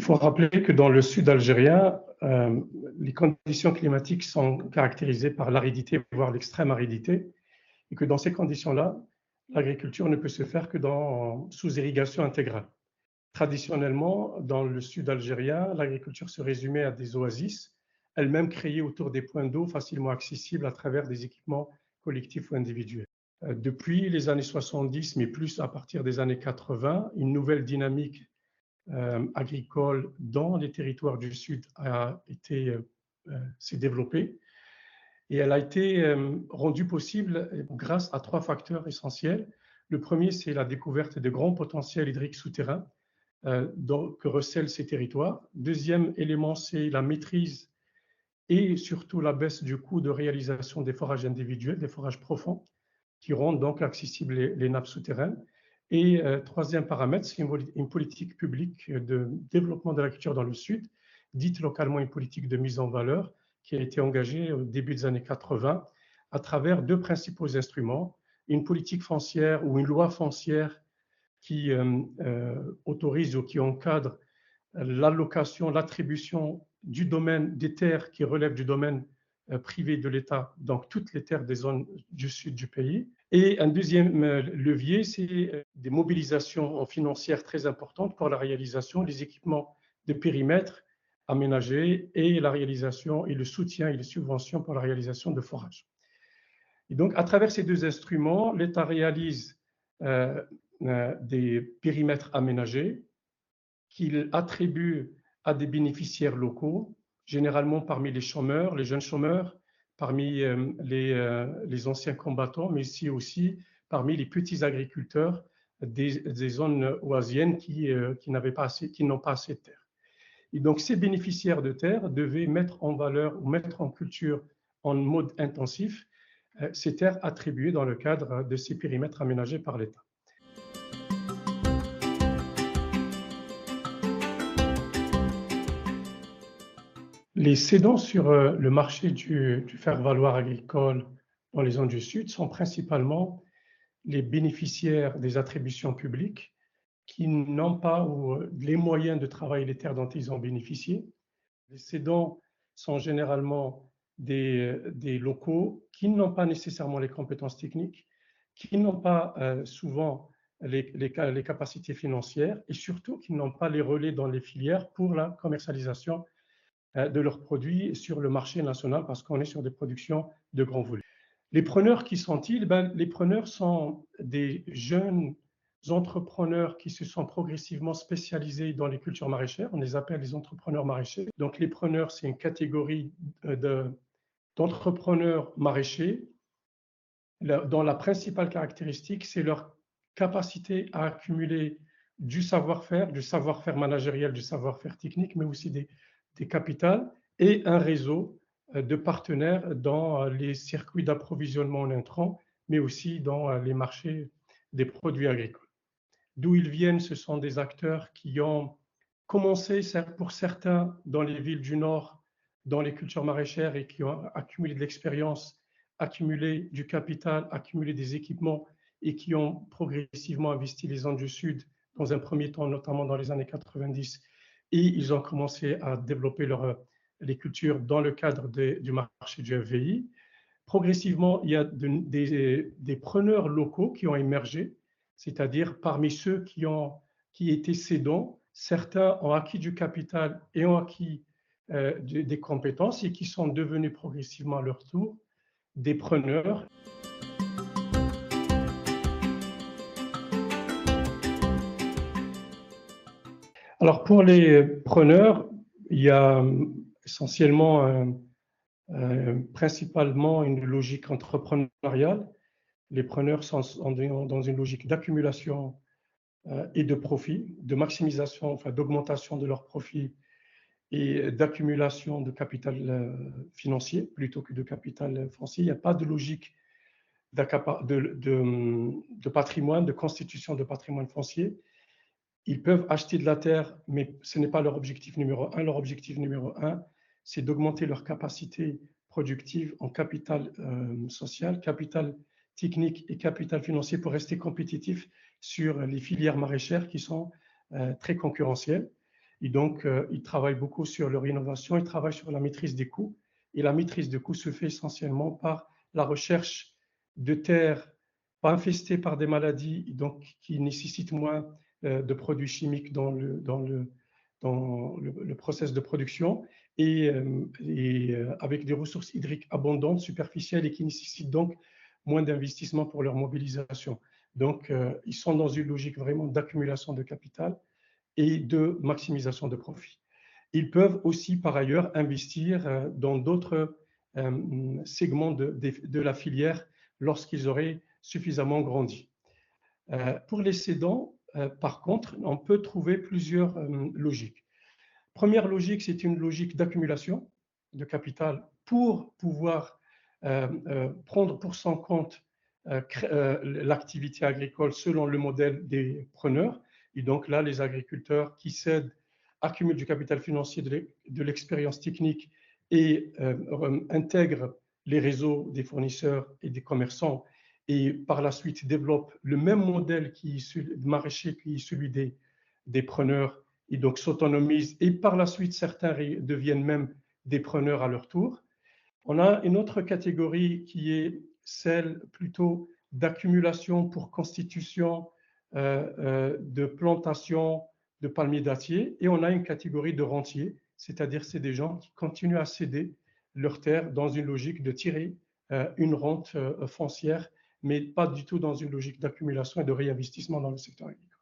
faut rappeler que dans le sud algérien, les conditions climatiques sont caractérisées par l'aridité, voire l'extrême aridité, et que dans ces conditions-là, l'agriculture ne peut se faire que sous irrigation intégrale. Traditionnellement, dans le sud algérien, l'agriculture se résumait à des oasis, elles-mêmes créées autour des points d'eau facilement accessibles à travers des équipements collectifs ou individuels. Depuis les années 70, mais plus à partir des années 80, une nouvelle dynamique agricole dans les territoires du Sud s'est développée, et elle a été rendue possible grâce à 3 facteurs essentiels. Le premier, c'est la découverte de grands potentiels hydriques souterrains que recèlent ces territoires. Deuxième élément, c'est la maîtrise et surtout la baisse du coût de réalisation des forages individuels, des forages profonds, qui rendent donc accessibles les nappes souterraines. Et troisième paramètre, c'est une politique publique de développement de l'agriculture dans le Sud, dite localement une politique de mise en valeur, qui a été engagée au début des années 80 à travers 2 principaux instruments, une politique foncière ou une loi foncière qui autorise ou qui encadre l'allocation, l'attribution du domaine des terres qui relèvent du domaine privé de l'État, donc toutes les terres des zones du sud du pays. Et un deuxième levier, c'est des mobilisations financières très importantes pour la réalisation des équipements de périmètre aménagés et la réalisation et le soutien et les subventions pour la réalisation de forages. Et donc, à travers ces 2 instruments, l'État réalise des périmètres aménagés qu'il attribue à des bénéficiaires locaux, généralement parmi les chômeurs, les jeunes chômeurs, parmi les anciens combattants, mais aussi parmi les petits agriculteurs des zones oasiennes qui n'ont pas assez de terre. Et donc, ces bénéficiaires de terre devaient mettre en valeur ou mettre en culture en mode intensif ces terres attribuées dans le cadre de ces périmètres aménagés par l'État. Les cédants sur le marché du faire-valoir agricole dans les zones du Sud sont principalement les bénéficiaires des attributions publiques qui n'ont pas les moyens de travailler les terres dont ils ont bénéficié. Les cédants sont généralement des locaux qui n'ont pas nécessairement les compétences techniques, qui n'ont pas souvent les capacités financières et surtout qui n'ont pas les relais dans les filières pour la commercialisation de leurs produits sur le marché national parce qu'on est sur des productions de grands volumes. Les preneurs, qui sont-ils? Les preneurs sont des jeunes entrepreneurs qui se sont progressivement spécialisés dans les cultures maraîchères. On les appelle les entrepreneurs maraîchers. Donc les preneurs, c'est une catégorie d'entrepreneurs maraîchers dont la principale caractéristique, c'est leur capacité à accumuler du savoir-faire managériel, du savoir-faire technique, mais aussi des capitals et un réseau de partenaires dans les circuits d'approvisionnement en intrants, mais aussi dans les marchés des produits agricoles. D'où ils viennent, ce sont des acteurs qui ont commencé, pour certains, dans les villes du Nord, dans les cultures maraîchères et qui ont accumulé de l'expérience, accumulé du capital, accumulé des équipements et qui ont progressivement investi les zones du Sud, dans un premier temps, notamment dans les années 90, et ils ont commencé à développer les cultures dans le cadre du marché du FVI. Progressivement, il y a des preneurs locaux qui ont émergé, c'est-à-dire parmi ceux qui étaient cédants, certains ont acquis du capital et ont acquis des compétences et qui sont devenus progressivement à leur tour des preneurs. Alors pour les preneurs, il y a essentiellement, principalement une logique entrepreneuriale. Les preneurs sont dans une logique d'accumulation et de profit, de maximisation, enfin d'augmentation de leurs profits et d'accumulation de capital financier plutôt que de capital foncier. Il n'y a pas de logique de patrimoine, de constitution de patrimoine foncier. Ils peuvent acheter de la terre, mais ce n'est pas leur objectif numéro 1. Leur objectif numéro 1, c'est d'augmenter leur capacité productive en capital social, capital technique et capital financier pour rester compétitifs sur les filières maraîchères qui sont très concurrentielles. Et donc, ils travaillent beaucoup sur leur innovation, ils travaillent sur la maîtrise des coûts. Et la maîtrise des coûts se fait essentiellement par la recherche de terres pas infestées par des maladies, donc qui nécessitent moins de produits chimiques dans le process de production et avec des ressources hydriques abondantes, superficielles et qui nécessitent donc moins d'investissement pour leur mobilisation. Donc, ils sont dans une logique vraiment d'accumulation de capital et de maximisation de profit. Ils peuvent aussi, par ailleurs, investir dans d'autres segments de la filière lorsqu'ils auraient suffisamment grandi. Pour les cédants, par contre, on peut trouver plusieurs logiques. Première logique, c'est une logique d'accumulation de capital pour pouvoir prendre pour son compte l'activité agricole selon le modèle des preneurs. Et donc là, les agriculteurs qui cèdent accumulent du capital financier, de l'expérience technique et intègrent les réseaux des fournisseurs et des commerçants et par la suite développent le même modèle maraîcher qui est celui des preneurs et donc s'autonomisent et par la suite certains deviennent même des preneurs à leur tour. On a une autre catégorie qui est celle plutôt d'accumulation pour constitution de plantation de palmiers dattiers et on a une catégorie de rentiers, c'est-à-dire c'est des gens qui continuent à céder leurs terres dans une logique de tirer une rente foncière, mais pas du tout dans une logique d'accumulation et de réinvestissement dans le secteur agricole.